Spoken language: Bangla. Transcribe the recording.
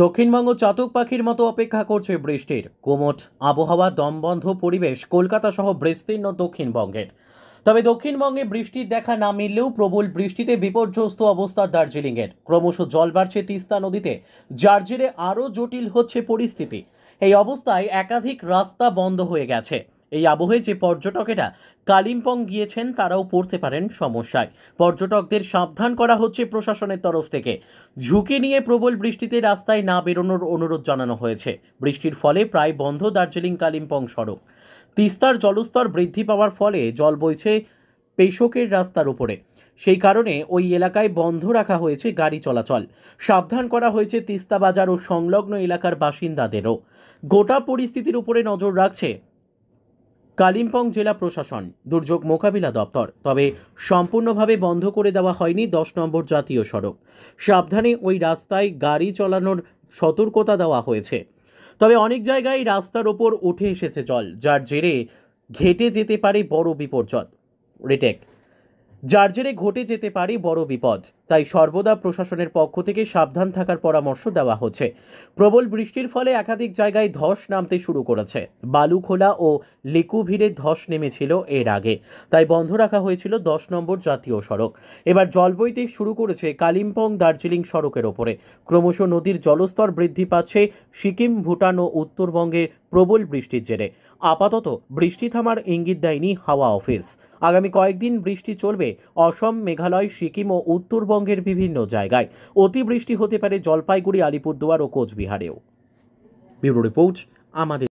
দক্ষিণবঙ্গ চাতক পাখির মতো অপেক্ষা করছে বৃষ্টির। কোমট আবহাওয়া, দমবন্ধ পরিবেশ কলকাতা সহ বিস্তীর্ণ দক্ষিণবঙ্গের। তবে দক্ষিণবঙ্গে বৃষ্টির দেখা না মিললেও প্রবল বৃষ্টিতে বিপর্যস্ত অবস্থা দার্জিলিংয়ের। ক্রমশ জল বাড়ছে তিস্তা নদীতে, যার জেরে আরও জটিল হচ্ছে পরিস্থিতি। এই অবস্থায় একাধিক রাস্তা বন্ধ হয়ে গেছে। এই আবহে যে পর্যটকেরা কালিম্পং গিয়েছেন তারাও পড়তে পারেন সমস্যায়। পর্যটকদের সাবধান করা হচ্ছে প্রশাসনের তরফ থেকে। ঝুঁকি নিয়ে প্রবল বৃষ্টিতে রাস্তায় না বেরোনোর অনুরোধ জানানো হয়েছে। বৃষ্টির ফলে প্রায় বন্ধ দার্জিলিং কালিম্পং সড়ক। তিস্তার জলস্তর বৃদ্ধি পাওয়ার ফলে জল বইছে পেশোকের রাস্তার উপরে। সেই কারণে ওই এলাকায় বন্ধ রাখা হয়েছে গাড়ি চলাচল। সাবধান করা হয়েছে তিস্তা বাজার ও সংলগ্ন এলাকার বাসিন্দাদেরও। গোটা পরিস্থিতির উপরে নজর রাখছে কালিম্পং জেলা প্রশাসন, দুর্যোগ মোকাবিলা দপ্তর। তবে সম্পূর্ণভাবে বন্ধ করে দেওয়া হয়নি 10 নম্বর জাতীয় সড়ক। সাবধানে ওই রাস্তায় গাড়ি চালানোর সতর্কতা দেওয়া হয়েছে। তবে অনেক জায়গায় রাস্তার ওপর উঠে এসেছে জল, যার জেরে ঘেটে যেতে পারে বড় বিপর্যয়। ঘটে যেতে পারে বড় বিপদ। তাই সর্বদা প্রশাসনের পক্ষ থেকে সাবধান থাকার পরামর্শ দেওয়া হচ্ছে। প্রবল বৃষ্টির ফলে একাধিক জায়গায় ধস নামতে শুরু করেছে। বালুখোলা ও লেকুভিরে ধস নেমেছিল এর আগে, তাই বন্ধ রাখা হয়েছিল 10 নম্বর জাতীয় সড়ক। এবার জল বইতে শুরু করেছে কালিম্পং দার্জিলিং সড়কের ওপরে। ক্রমশ নদীর জলস্তর বৃদ্ধি পাচ্ছে সিকিম, ভুটান ও উত্তরবঙ্গের প্রবল বৃষ্টির জেরে। আপাতত বৃষ্টি থামার ইঙ্গিত দেয়নি হাওয়া অফিস। আগামী কয়েকদিন বৃষ্টি চলবে অসম, মেঘালয়, সিকিম ও উত্তরবঙ্গের বিভিন্ন জায়গায়। অতিবৃষ্টি হতে পারে জলপাইগুড়ি, আলিপুরদুয়ার ও কোচবিহারেও। ব্যুরো রিপোর্ট, আমাদের।